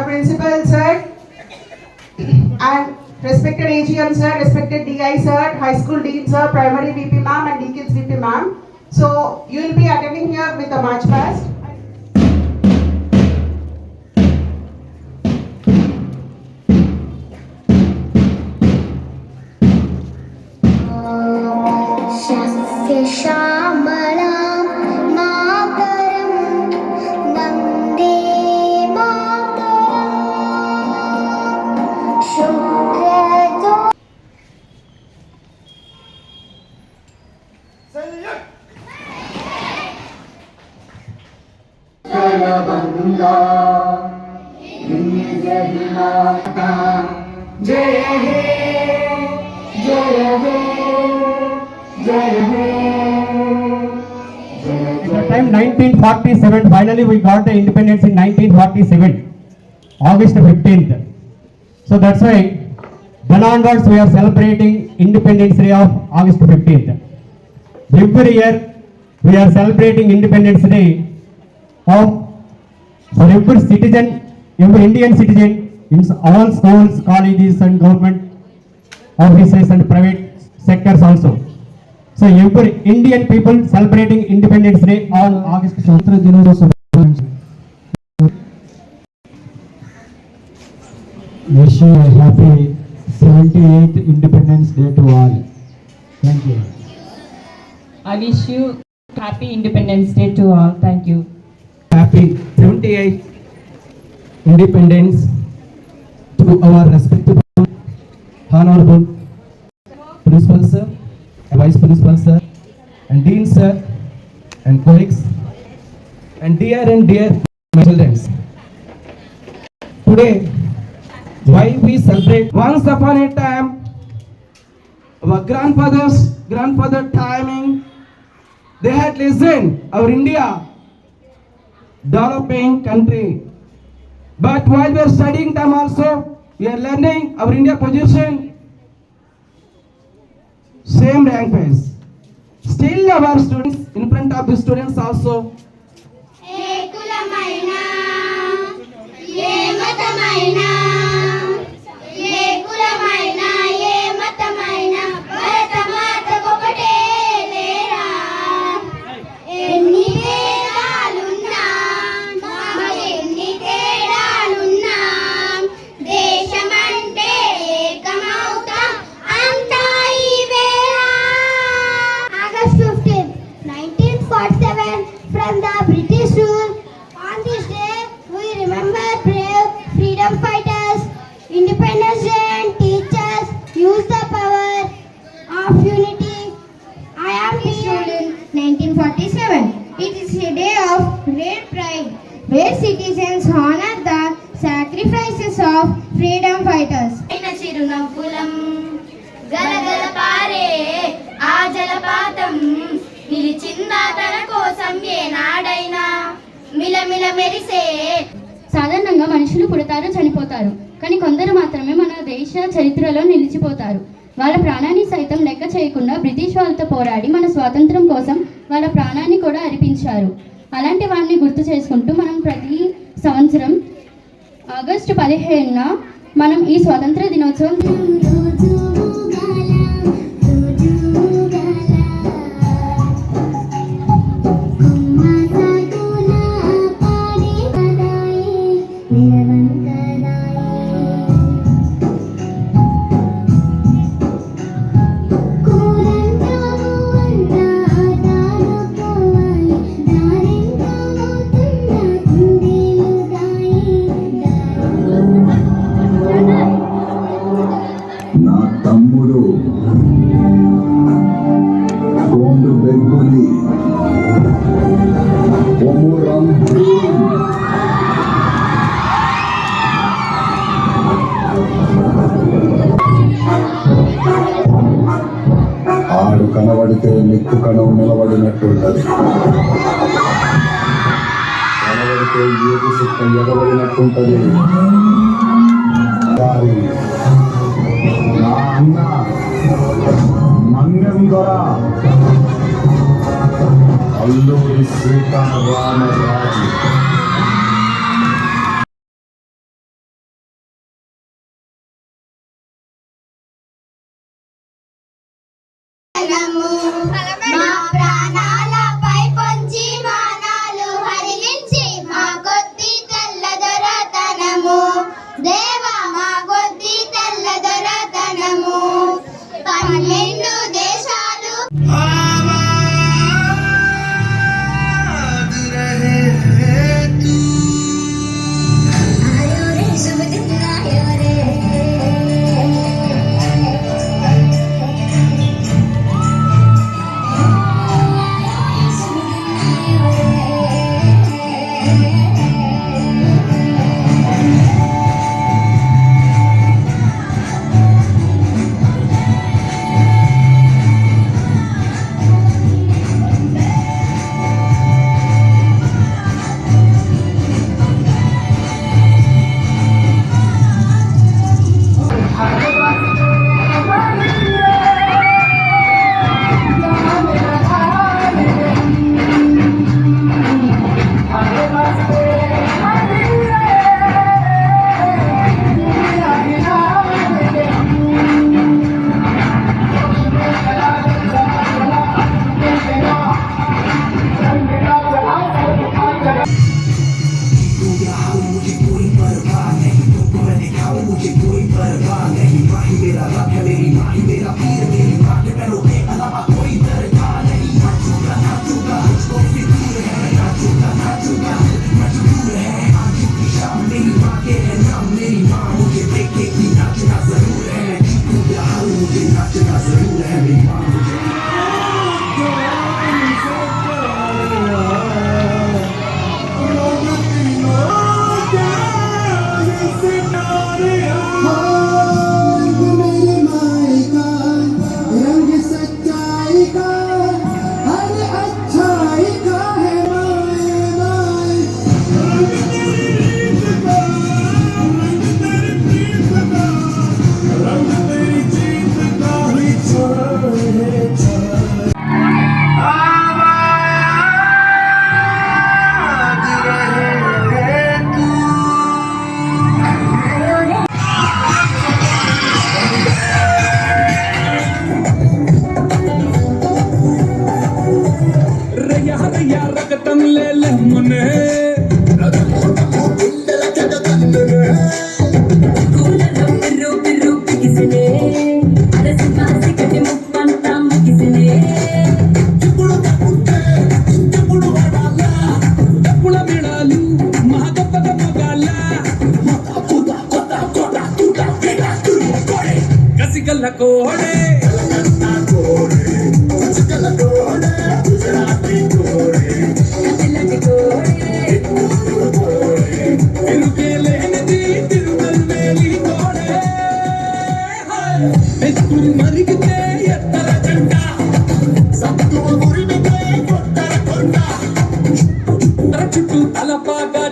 principal sir, and respected AGM sir, respected DI sir, high school dean sir, primary VP ma'am and DKids VP ma'am. So you will be attending here with the march past. Time 1947. Finally, we got the independence in 1947, August 15th. So that's why then onwards we are celebrating Independence Day of August 15th. Every year we are celebrating Independence Day of for every citizen, every Indian citizen in all schools, colleges and government offices and private sectors also. So every Indian people celebrating Independence Day on August 15th. Wish you a happy 78th Independence Day to all. Thank you. I wish you happy Independence Day to all. Thank you. Happy 78th Independence to our respectable, honorable Principal Sir, Vice Principal Sir, and Dean Sir, and colleagues, and dear my children. Today, why we celebrate? Once upon a time, our grandfather timing, they had listened our India, developing country. But while we are studying them also, we are learning our India position, same rank phase. Still our students, in front of the students also, from the British rule. On this day, we remember brave freedom fighters, Independence Day, and teachers use the power of unity. I am here in 1947. It is a day of great pride, where citizens honor the sacrifices of freedom fighters. గలగల పారే ఆ జలపాతం నిలిచిందా తన కోసం ఏనాడైనా మిలమిల మెరిసే. సాధారణంగా మనుషులు పుడతారు, చనిపోతారు, కానీ కొందరు మాత్రమే మన దేశ చరిత్రలో నిలిచిపోతారు. వాళ్ళ ప్రాణాన్ని సైతం లెక్క చేయకుండా బ్రిటిష్ వాళ్ళతో పోరాడి మన స్వాతంత్రం కోసం వాళ్ళ ప్రాణాన్ని కూడా అర్పించారు. అలాంటి వారిని గుర్తు చేసుకుంటూ మనం ప్రతి సంవత్సరం ఆగస్టు 15న మనం ఈ స్వాతంత్ర దినోత్సవం ఆడు కనబడితే నిక్కు కనవు నిలబడినట్టుంటది, కనబడితే ఏడు సుక్క ఎగబడినట్టుంటది. నా అన్న మన్యం దొర అల్లూరి సీతారామరాజు దొరతనము మా ప్రాణాలపై పొంచి మానాలు హరించి మా కొద్ది తెల్ల దొరతనము దేవా మా కొద్ది తెల్ల దొరతనము 12 దేశాలు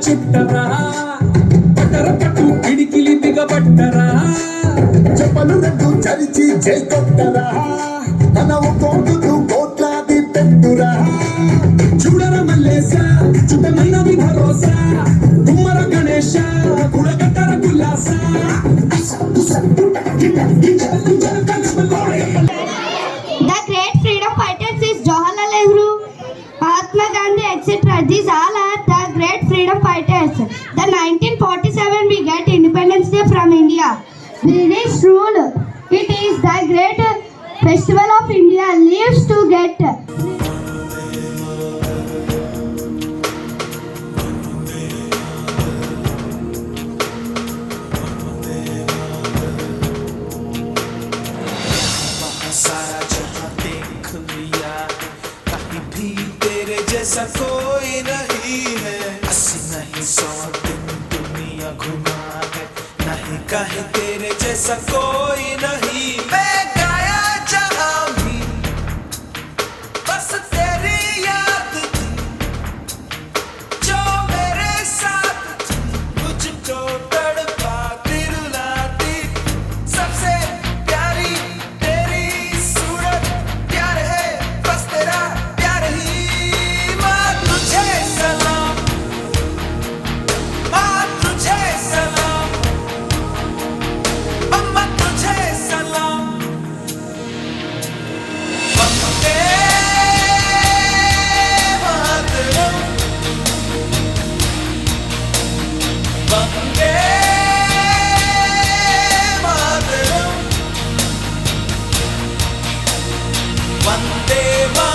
చుట్టరా పట్టర పట్టు పిడికిలి బిగబట్టరా చెప్పలు రెండు చరిచి జై కొట్టరా మన ఒక్కొక్కడు కోట్లాది పెట్టురా చూడర మల్లేశ చుట్టమైనది భరోసా కుమ్మర Ganesha కుడగట్టర కుల్లాస The great freedom fighters is Jawaharlal Nehru, Mahatma Gandhi, etc. These all are the great freedom fighters. The 1947 we get Independence Day from India. British rule. It is the great festival of India. Leaves to get. सारा जहां देख लिया कहीं भी तेरे जैसा कोई नहीं है 80 नहीं 100 दिन दुनिया घुमा है नहीं कहीं तेरे जैसा कोई नहीं मैं गाया जहां भी बस तेरी याद थी जो मेरे साथ थी मुझको तड़पाती रुलाती सबसे प्यारी तेरी सूरत प्यार है बस तेरा प्यार ही माँ तुझे सलाम माँ तुझे सलाम अम्मा तुझे सलाम वंदे मातरम।